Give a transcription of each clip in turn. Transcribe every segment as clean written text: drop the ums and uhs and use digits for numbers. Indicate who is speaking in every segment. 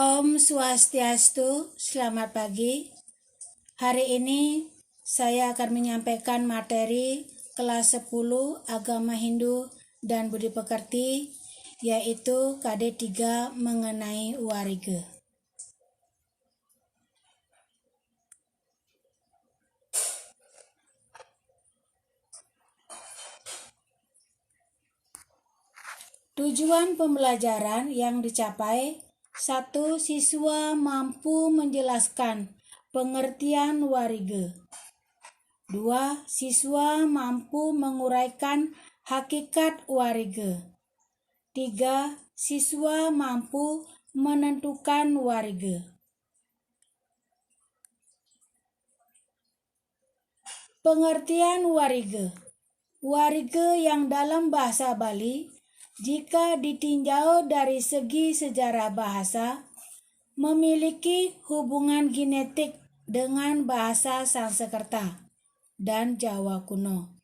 Speaker 1: Om Swastiastu, selamat pagi. Hari ini saya akan menyampaikan materi kelas 10 Agama Hindu dan Budi Pekerti, yaitu KD3 mengenai Warige. Tujuan pembelajaran yang dicapai: 1. Siswa mampu menjelaskan pengertian Warige. 2. Siswa mampu menguraikan hakikat Warige. 3. Siswa mampu menentukan Warige. Pengertian Warige. Warige yang dalam bahasa Bali, jika ditinjau dari segi sejarah bahasa, memiliki hubungan genetik dengan bahasa Sanskerta dan Jawa kuno.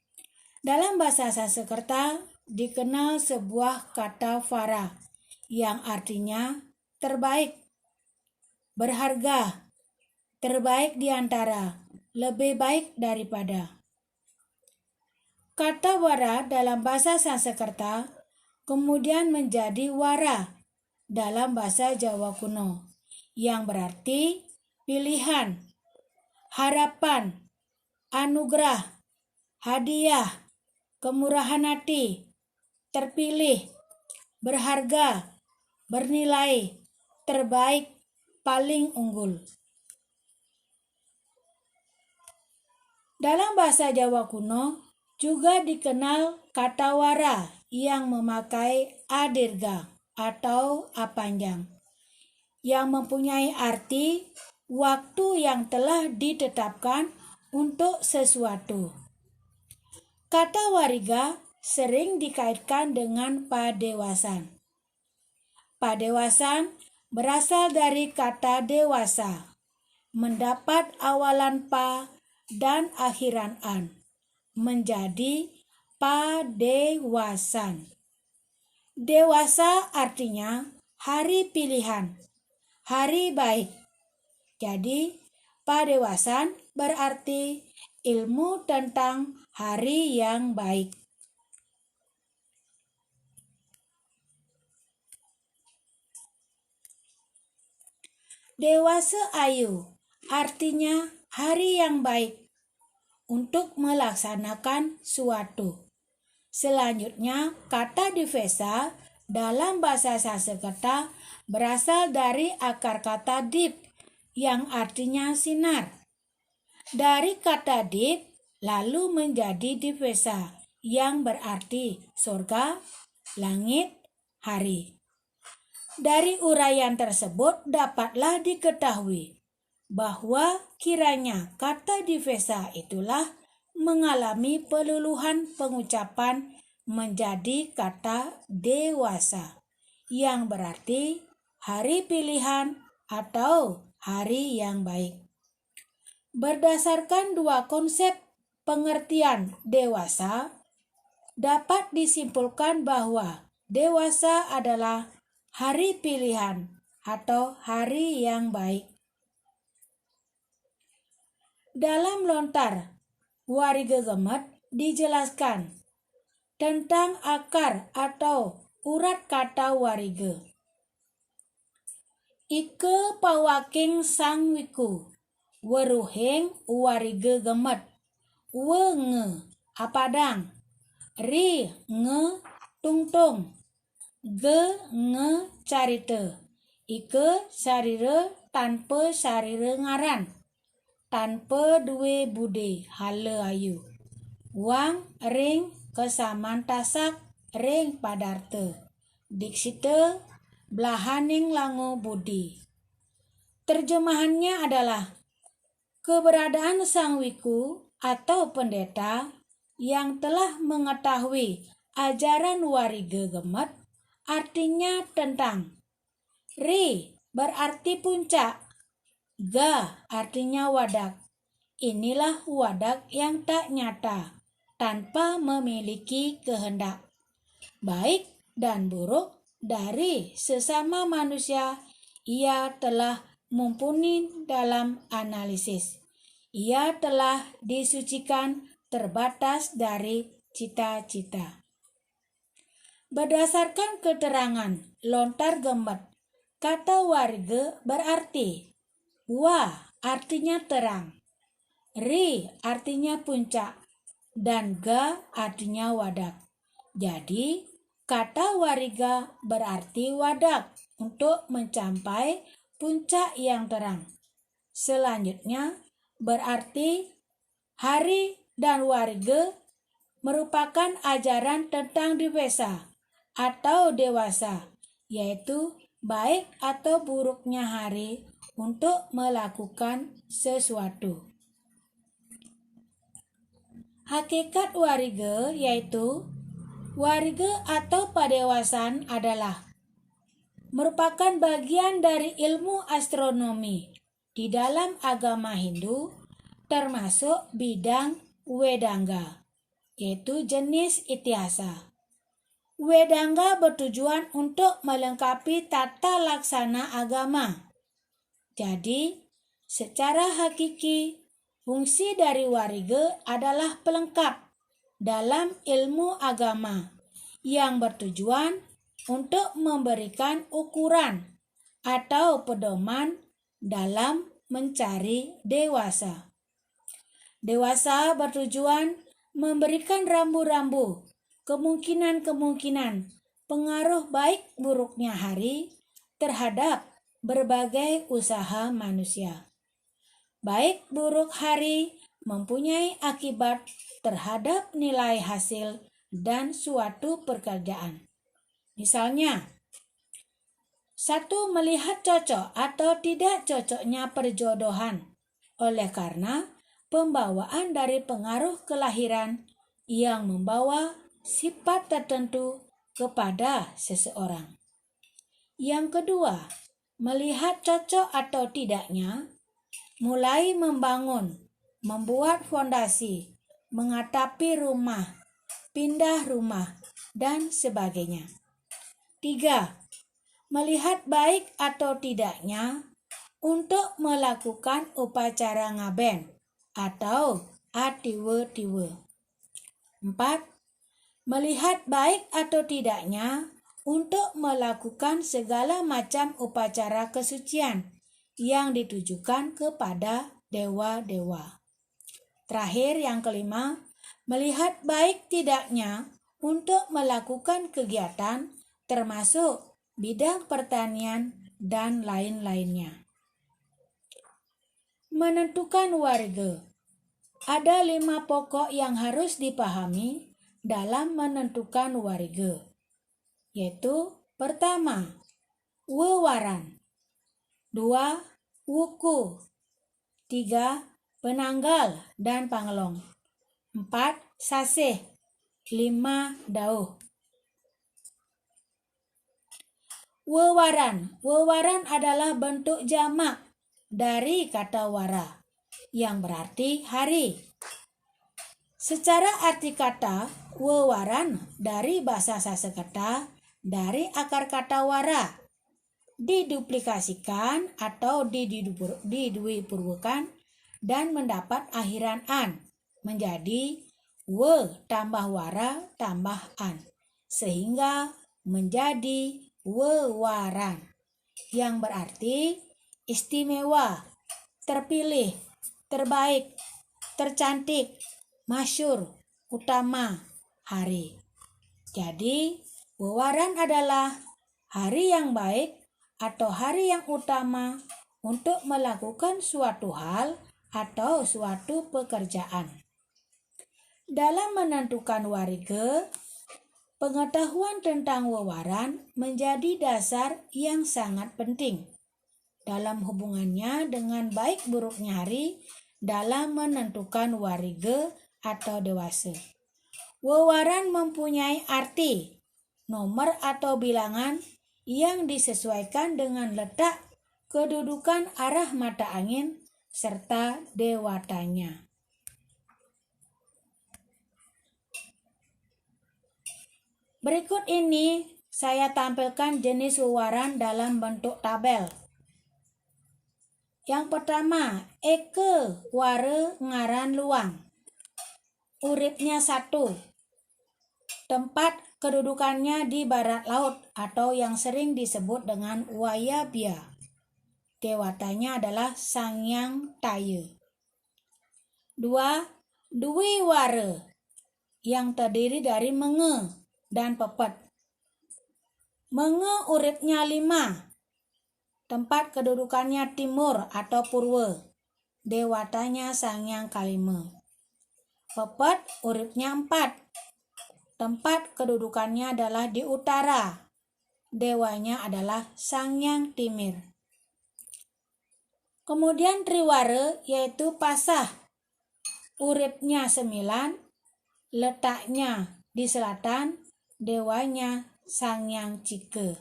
Speaker 1: Dalam bahasa Sanskerta dikenal sebuah kata vara yang artinya terbaik, berharga, terbaik di antara, lebih baik daripada. Kata vara dalam bahasa Sanskerta kemudian menjadi wara dalam bahasa Jawa kuno, yang berarti pilihan, harapan, anugerah, hadiah, kemurahan hati, terpilih, berharga, bernilai, terbaik, paling unggul. Dalam bahasa Jawa kuno juga dikenal kata wara yang memakai adirga atau a panjang, yang mempunyai arti waktu yang telah ditetapkan untuk sesuatu. Kata wariga sering dikaitkan dengan padewasan. Padewasan berasal dari kata dewasa, mendapat awalan pa dan akhiran an, menjadi padewasan. Dewasa artinya hari pilihan, hari baik. Jadi padewasan berarti ilmu tentang hari yang baik. Dewasa ayu artinya hari yang baik untuk melaksanakan suatu. Selanjutnya, kata divesa dalam bahasa Sanskerta berasal dari akar kata dip yang artinya sinar. Dari kata dip lalu menjadi divesa yang berarti surga, langit, hari. Dari uraian tersebut dapatlah diketahui bahwa kiranya kata divesa itulah mengalami peluluhan pengucapan menjadi kata dewasa, yang berarti hari pilihan atau hari yang baik. Berdasarkan dua konsep pengertian dewasa, dapat disimpulkan bahwa dewasa adalah hari pilihan atau hari yang baik. Dalam lontar Warige Gemet dijelaskan tentang akar atau urat kata warige. Ike pawaking sang wiku, weruhing warige gemet, wenge apadang, ri nge tungtung, ge nge carite, ike sarire tanpa sarire ngaran, tanpa duwe bude hale ayu, wang ring kesaman tasak ring padarte, diksite blahaning lango budi. Terjemahannya adalah keberadaan sang wiku atau pendeta yang telah mengetahui ajaran Warige Gemet artinya tentang. Ri berarti puncak, ga artinya wadak. Inilah wadak yang tak nyata, tanpa memiliki kehendak, baik dan buruk dari sesama manusia Ia telah mumpuni dalam analisis. Ia telah disucikan terbatas dari cita-cita. Berdasarkan keterangan lontar gemet, kata warga berarti wa artinya terang, ri artinya puncak, dan ga artinya wadak. Jadi, kata wariga berarti wadak untuk mencapai puncak yang terang. Selanjutnya, berarti hari dan wariga merupakan ajaran tentang dewasa, yaitu baik atau buruknya hari untuk melakukan sesuatu. Hakikat wariga yaitu wariga atau padewasan adalah merupakan bagian dari ilmu astronomi di dalam agama Hindu, termasuk bidang Vedanga, yaitu jenis Itihasa. Vedanga bertujuan untuk melengkapi tata laksana agama. Jadi, secara hakiki, fungsi dari wariga adalah pelengkap dalam ilmu agama yang bertujuan untuk memberikan ukuran atau pedoman dalam mencari dewasa. Dewasa bertujuan memberikan rambu-rambu kemungkinan-kemungkinan pengaruh baik buruknya hari terhadap berbagai usaha manusia. Baik buruk hari mempunyai akibat terhadap nilai hasil dan suatu pekerjaan. Misalnya, 1. Melihat cocok atau tidak cocoknya perjodohan oleh karena pembawaan dari pengaruh kelahiran yang membawa sifat tertentu kepada seseorang. Yang kedua, melihat cocok atau tidaknya, mulai membangun, membuat fondasi, mengatapi rumah, pindah rumah, dan sebagainya. 3. Melihat baik atau tidaknya untuk melakukan upacara ngaben atau atiwe-tiwe. 4. Melihat baik atau tidaknya untuk melakukan segala macam upacara kesucian yang ditujukan kepada dewa-dewa. Terakhir, yang kelima, melihat baik tidaknya untuk melakukan kegiatan termasuk bidang pertanian dan lain-lainnya. Menentukan wariga. Ada 5 pokok yang harus dipahami dalam menentukan wariga, yaitu pertama, wewaran, 2. Wuku, 3. Penanggal dan pangelong, 4. Sasih, 5. Dauh. Wewaran adalah bentuk jamak dari kata wara, yang berarti hari. Secara arti kata, wewaran dari bahasa Sanskerta dari akar kata wara, diduplikasikan atau didwipurwakan dan mendapat akhiran an, menjadi we tambah wara tambah an, sehingga menjadi wewaran, yang berarti istimewa, terpilih, terbaik, tercantik, masyhur, utama, hari. Jadi, wewaran adalah hari yang baik atau hari yang utama untuk melakukan suatu hal atau suatu pekerjaan. Dalam menentukan wariga, pengetahuan tentang wewaran menjadi dasar yang sangat penting dalam hubungannya dengan baik buruknya hari dalam menentukan wariga atau dewasa. Wewaran mempunyai arti, nomor atau bilangan yang disesuaikan dengan letak, kedudukan arah mata angin, serta dewatanya. Berikut ini saya tampilkan jenis wewaran dalam bentuk tabel Yang pertama, Eke ware ngaran luang. Uripnya 1. Tempat kedudukannya di barat laut atau yang sering disebut dengan Wayabia. Dewatanya adalah Sangyang Taya. 2. Dwi ware yang terdiri dari Menge dan Pepet. Menge uripnya 5. Tempat kedudukannya timur atau purwa. Dewatanya Sangyang Kalima. Pepet uripnya 4. Tempat kedudukannya adalah di utara. Dewanya adalah Sangyang Timur. Kemudian Triwara yaitu Pasah. Uripnya 9. Letaknya di selatan. Dewanya Sangyang Cike.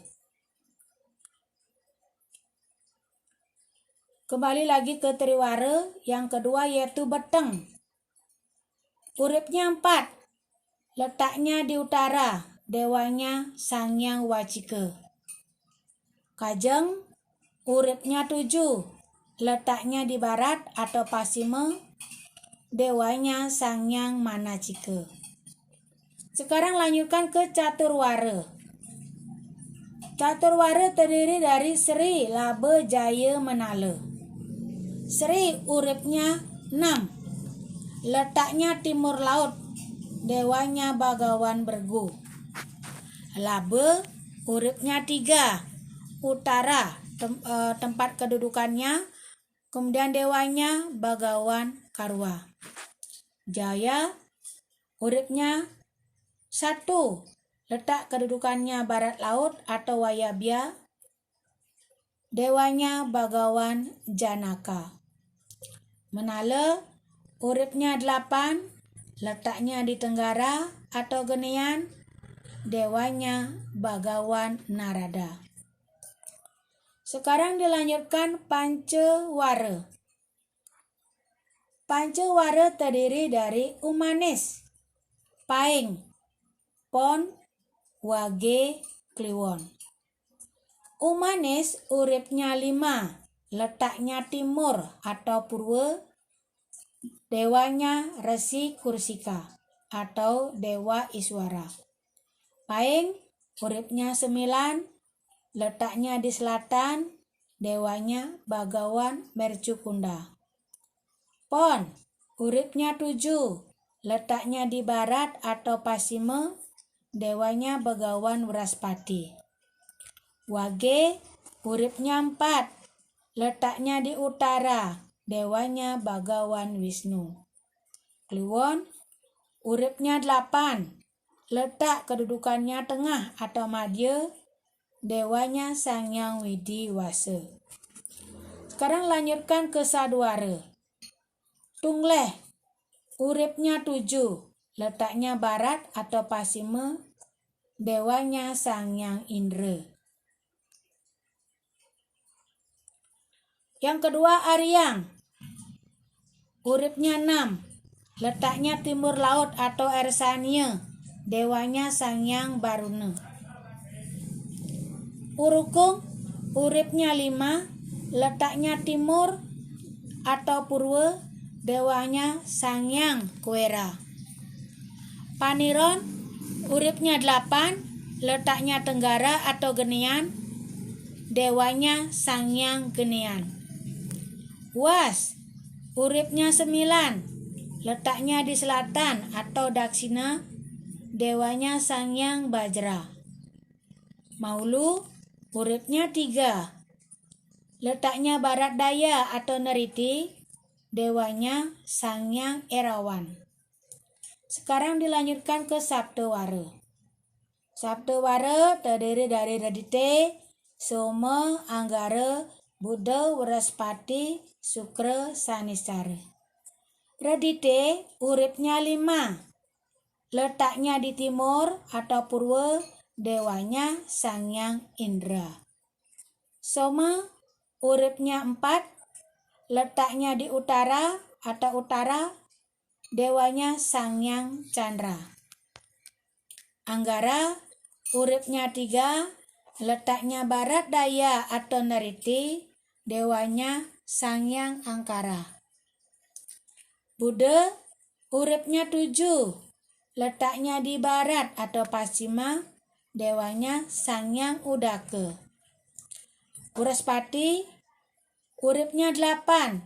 Speaker 1: Kembali lagi ke Triwara, yang kedua yaitu Beteng. Uripnya 4. Letaknya di utara, dewanya Sangyang Wacike. Kajeng, uripnya 7. Letaknya di barat atau pasima, dewanya Sangyang Manacike. Sekarang lanjutkan ke Caturwara. Caturwara terdiri dari Sri, Laba, Jaya, Menala. Sri uripnya 6. Letaknya timur laut, dewanya Bagawan Bergu. Laba uripnya 3. Utara, tempat kedudukannya, kemudian dewanya Bagawan Karwa. Jaya uripnya 1. Letak kedudukannya barat laut atau Wayabia. Dewanya Bagawan Janaka. Menala uripnya 8. Letaknya di tenggara atau Genian. Dewanya Bagawan Narada. Sekarang dilanjutkan Pancawara. Pancawara terdiri dari Umanis, Paing, Pon, Wage, Kliwon. Umanis uripnya 5. Letaknya timur atau purwa. Dewanya Resi Kursika atau Dewa Iswara. Paing uripnya 9. Letaknya di selatan. Dewanya Bagawan Mercukunda. Pon uripnya 7. Letaknya di barat atau pasima. Dewanya Bagawan Wraspati. Wage uripnya 4. Letaknya di utara. Dewanya Bagawan Wisnu. Kliwon uripnya 8. Letak kedudukannya tengah atau madya. Dewanya Sangyang Widi Wasa. Sekarang lanjutkan ke Sadwara. Tungleh uripnya 7. Letaknya barat atau pasima. Dewanya Sangyang Indra. Yang kedua Aryang. Uripnya 6. Letaknya timur laut atau Ersania. Dewanya Sangyang Baruna. Urukung uripnya 5. Letaknya timur atau purwa. Dewanya Sangyang Kuera. Paniron uripnya 8. Letaknya tenggara atau Genian. Dewanya Sangyang Genian. Was uripnya 9. Letaknya di selatan atau Daksina. Dewanya Sangyang Bajra. Maulu uripnya 3. Letaknya barat daya atau Neriti. Dewanya Sangyang Erawan. Sekarang dilanjutkan ke Saptawara. Saptawara terdiri dari Radite, Soma, Anggara, Buddha, Wraspati, Sukra, Sanisara. Radite uripnya 5. Letaknya di timur atau purwa. Dewanya Sangyang Indra. Soma uripnya 4. Letaknya di utara atau utara. Dewanya Sangyang Chandra. Anggara uripnya 3. Letaknya barat daya atau Neriti. Dewanya Sangyang Angkara. Buddha uripnya 7, letaknya di barat atau pasima, dewanya Sangyang Udaka. Buraspati uripnya 8,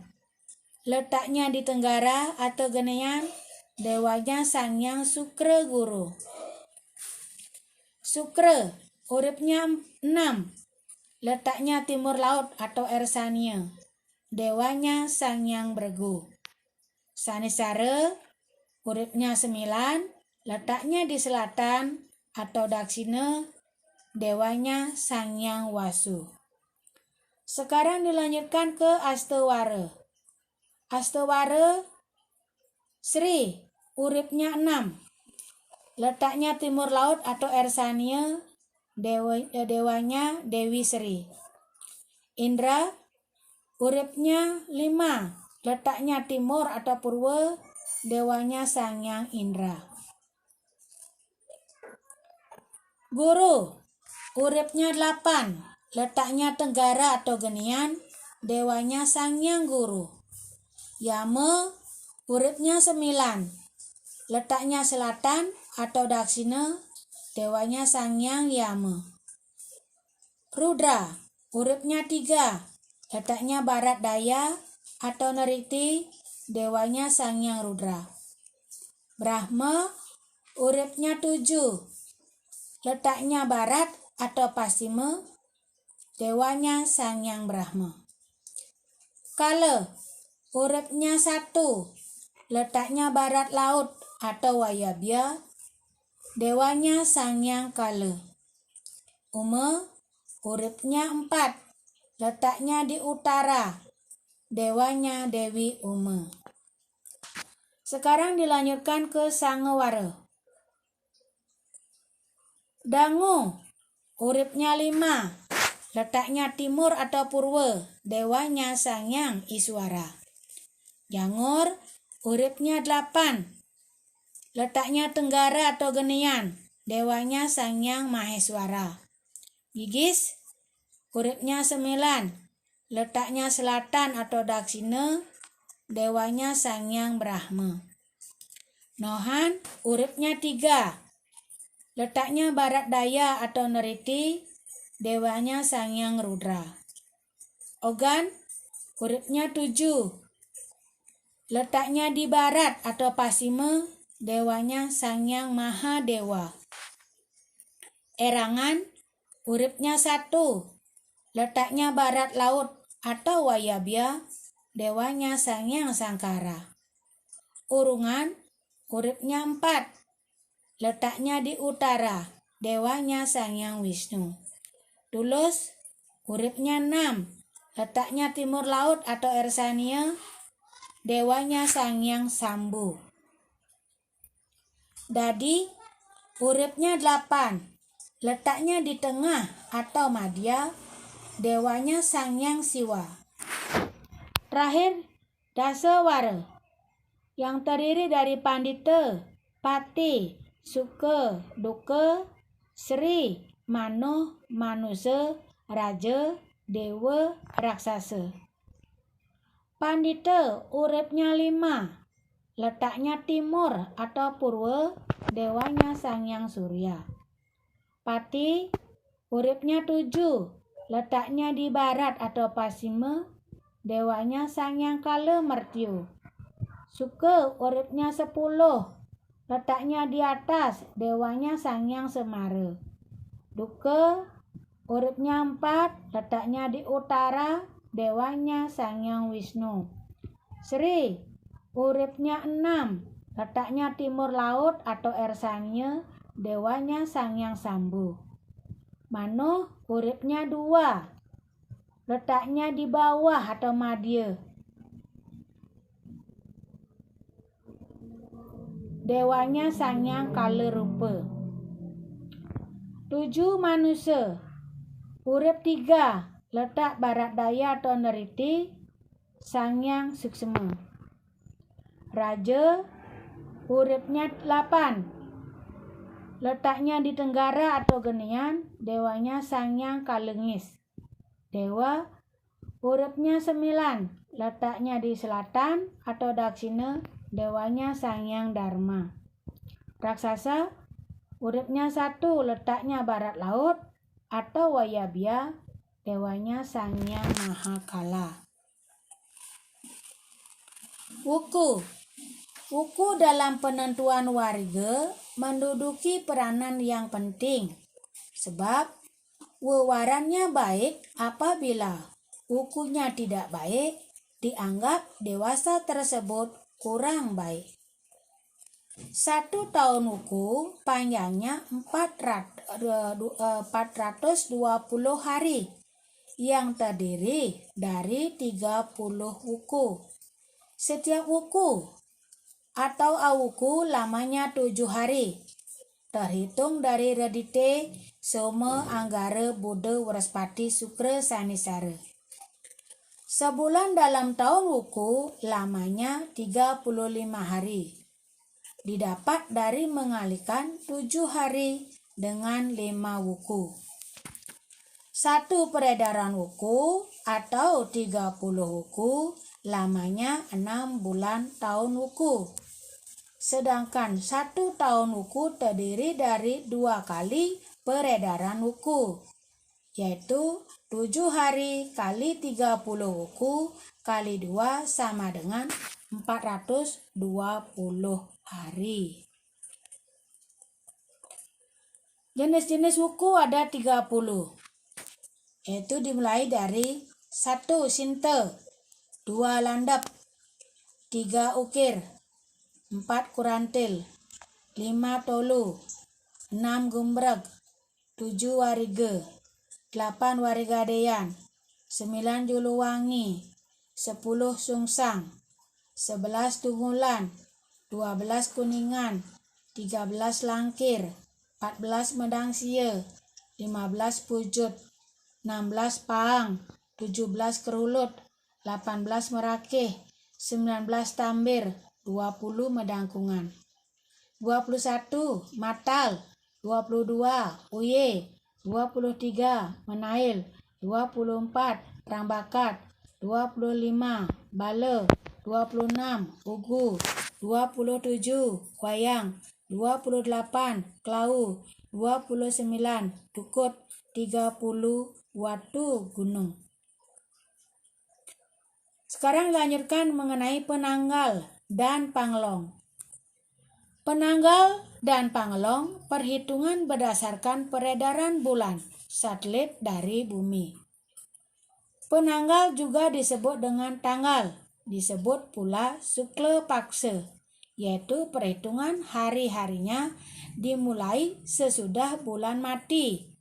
Speaker 1: letaknya di tenggara atau genean, dewanya Sangyang Sukra Guru. Sukra uripnya 6, letaknya timur laut atau Ersania, dewanya Sangyang Bregu. Sanisara uripnya 9, letaknya di selatan atau Daksina, dewanya Sangyang Wasu. Sekarang dilanjutkan ke Astawara. Astawara Sri uripnya 6, letaknya timur laut atau Ersania, dewanya Dewi Sri. Indra uripnya 5, letaknya timur atau purwa, dewanya Sangyang Indra. Guru uripnya 8, letaknya tenggara atau genian, dewanya Sangyang Guru. Yama uripnya 9, letaknya selatan atau Daksina, dewanya Sangyang Yama. Rudra uripnya 3, letaknya barat daya atau Neriti, dewanya Sangyang Rudra. Brahma uripnya 7, letaknya barat atau pasima, dewanya Sangyang Brahma. Kala uripnya 1, letaknya barat laut atau Wayabya, dewanya Sangyang Kala. Uma uripnya 4, letaknya di utara, dewanya Dewi Uma. Sekarang dilanjutkan ke Sangawara. Dangu uripnya 5, letaknya timur atau purwa, dewanya Sangyang Iswara. Jangur uripnya 8, letaknya tenggara atau genian, dewanya Sangyang Maheswara. Gigis uripnya 9, letaknya selatan atau Daksina, dewanya Sangyang Brahma. Nohan uripnya 3, letaknya barat daya atau Neriti, dewanya Sangyang Rudra. Ogan uripnya 7, letaknya di barat atau pasima, dewanya Sangyang Mahadewa. Erangan uripnya 1, letaknya barat laut atau Wayabya, dewanya Sangyang Sangkara. Urungan uripnya 4, letaknya di utara, dewanya Sangyang Wisnu. Tulus uripnya 6, letaknya timur laut atau Ersania, dewanya Sangyang Sambu. Dadi uripnya 8, letaknya di tengah atau Madya, dewanya Sangyang Siwa. Terakhir Dasawara yang terdiri dari Pandita, Pati, Suka, Duka, Sri, Mano, Manusa, Raja, Dewa, Raksasa. Pandita uripnya 5, letaknya timur atau purwa, dewanya Sangyang Surya. Pati uripnya 7, letaknya di barat atau pasima, dewanya Sangyang Kala Mertyu. Suka uripnya 10, letaknya di atas, dewanya Sangyang Semara. Duka uripnya 4, letaknya di utara, dewanya Sangyang Wisnu. Sri uripnya 6, letaknya timur laut atau Ersania, dewanya Sangyang Sambu. Mano uripnya 2, letaknya di bawah atau Madya, dewanya Sangyang Kala Rupa. 7 Manusa urip 3, letak barat daya atau Neriti, Sangyang Suksma. Raja uripnya 8, letaknya di tenggara atau genian, dewanya Sangyang Kalengis. Dewa Uripnya 9, letaknya di selatan atau daksina, dewanya Sang Hyang Dharma. Raksasa, uripnya 1, letaknya barat laut atau Wayabya, dewanya Sang Hyang Mahakala. Wuku dalam penentuan warga menduduki peranan yang penting, sebab wewarannya baik apabila wukunya tidak baik, dianggap dewasa tersebut kurang baik. 1 tahun wuku panjangnya 420 hari yang terdiri dari 30 wuku. Setiap wuku atau awuku lamanya 7 hari, terhitung dari Redite Soma Anggara Buddha Waraspati Sukra Sanisara. Sebulan dalam tahun wuku lamanya 35 hari, didapat dari mengalikan 7 hari dengan 5 wuku. 1 peredaran wuku atau 30 wuku lamanya 6 bulan tahun wuku. Sedangkan 1 tahun wuku terdiri dari 2 kali peredaran wuku, yaitu 7 hari kali 30 wuku kali 2 sama dengan 420 hari. Jenis-jenis wuku ada 30, yaitu dimulai dari 1 sinte, 2 landap, 3 ukir, 4 kurantil, 5 tolu, 6 gumbreg, 7 warige, 8 warigadeyan, 9 juluwangi, 10 sungsang, 11 tungulan, 12 kuningan, 13 langkir, 14 medangsia, 15 pujut, 16 paang, 17 kerulut, 18 merakeh, 19 tambir, 20 medangkungan, 21 matal, 22 uye, 23 menail, 24 rambakat, 25 bala, 26 ugu, 27 wayang, 28 klau, 29 dukut, 30 watu gunung. Sekarang lanjutkan mengenai penanggal dan panglong. Penanggal dan panglong perhitungan berdasarkan peredaran bulan satelit dari bumi. Penanggal juga disebut dengan tanggal, disebut pula Sukla Paksa, yaitu perhitungan hari-harinya dimulai sesudah bulan mati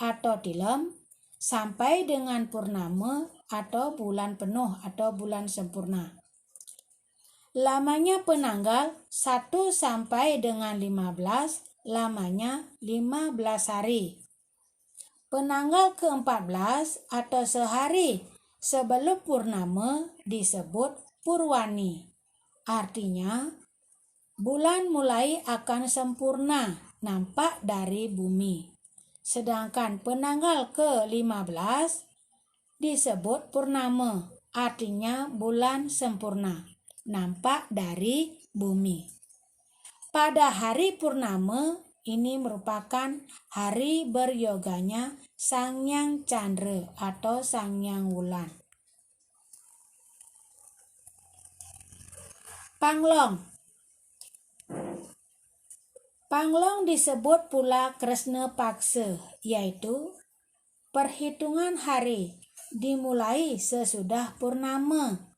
Speaker 1: atau tilem sampai dengan purnama atau bulan penuh atau bulan sempurna. Lamanya penanggal 1 sampai dengan 15, lamanya 15 hari. Penanggal ke-14 atau sehari sebelum purnama disebut Purwani. Artinya, bulan mulai akan sempurna nampak dari bumi. Sedangkan penanggal ke-15 disebut purnama, artinya bulan sempurna, nampak dari bumi. Pada hari purnama ini merupakan hari beryoganya Sang Hyang Chandra atau Sang Hyang Wulan. Panglong. Panglong disebut pula Krishna Paksa, yaitu perhitungan hari dimulai sesudah purnama,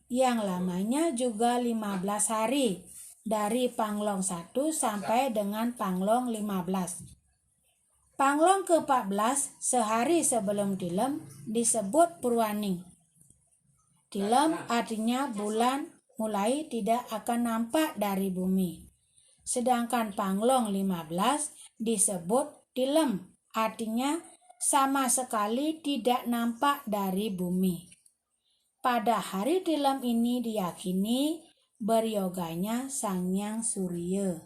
Speaker 1: yang lamanya juga 15 hari, dari panglong 1 sampai dengan panglong 15. Panglong ke-14 sehari sebelum tilem disebut Purwani. Tilem artinya bulan mulai tidak akan nampak dari bumi. Sedangkan panglong 15 disebut tilem, artinya sama sekali tidak nampak dari bumi. Pada hari tilem ini diyakini beryoganya Sang Hyang Surya.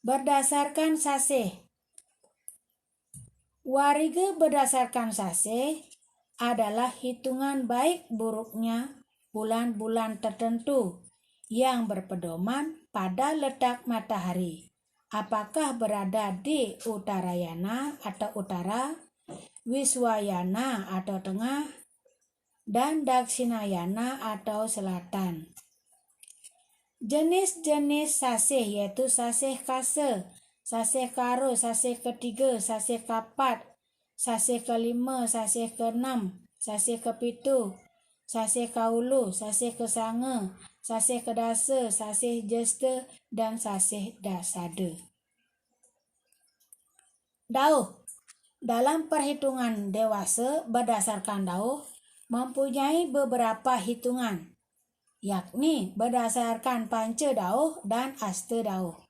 Speaker 1: Berdasarkan sasih, Warige berdasarkan saseh adalah hitungan baik buruknya bulan-bulan tertentu yang berpedoman pada letak matahari. Apakah berada di Uttarayana atau utara, Wiswayana atau tengah, dan Dakshinayana atau selatan. Jenis-jenis saseh yaitu saseh kase, saseh karo, saseh ketiga, saseh kapat, saseh kelima, saseh keenam, saseh kepitu, saseh kaulu, saseh kesanga, saseh kedasa, saseh jesta, dan saseh dasada. Dauh. Dalam perhitungan dewasa berdasarkan dauh mempunyai beberapa hitungan, yakni berdasarkan panca dauh dan asta dauh.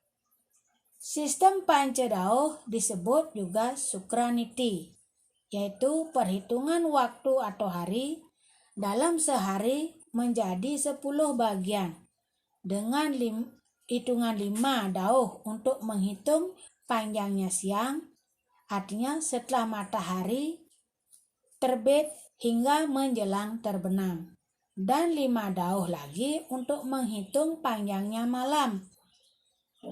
Speaker 1: Sistem panca dauh disebut juga sukraniti, yaitu perhitungan waktu atau hari dalam sehari menjadi 10 bagian dengan hitungan 5 dauh untuk menghitung panjangnya siang, artinya setelah matahari terbit hingga menjelang terbenam, dan 5 dauh lagi untuk menghitung panjangnya malam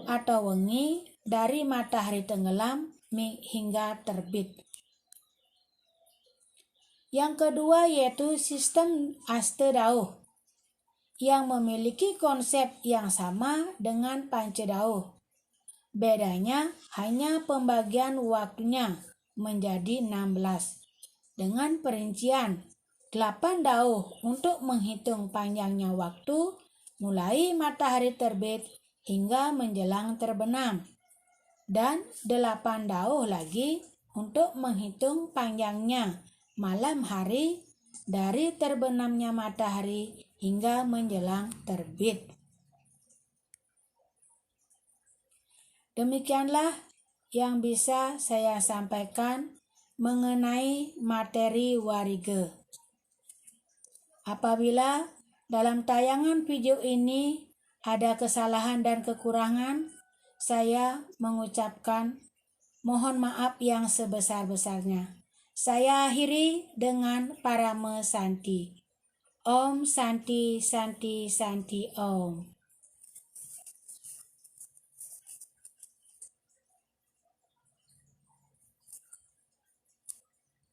Speaker 1: atau wengi dari matahari tenggelam hingga terbit. Yang kedua yaitu sistem asta dauh yang memiliki konsep yang sama dengan panca dauh. Bedanya hanya pembagian waktunya menjadi 16 dengan perincian 8 dauh untuk menghitung panjangnya waktu mulai matahari terbit hingga menjelang terbenam, dan 8 dauh lagi untuk menghitung panjangnya malam hari dari terbenamnya matahari hingga menjelang terbit. Demikianlah yang bisa saya sampaikan mengenai materi warige. Apabila dalam tayangan video ini ada kesalahan dan kekurangan, saya mengucapkan mohon maaf yang sebesar-besarnya. Saya akhiri dengan Parama Santi. Om Santi Santi Santi Om.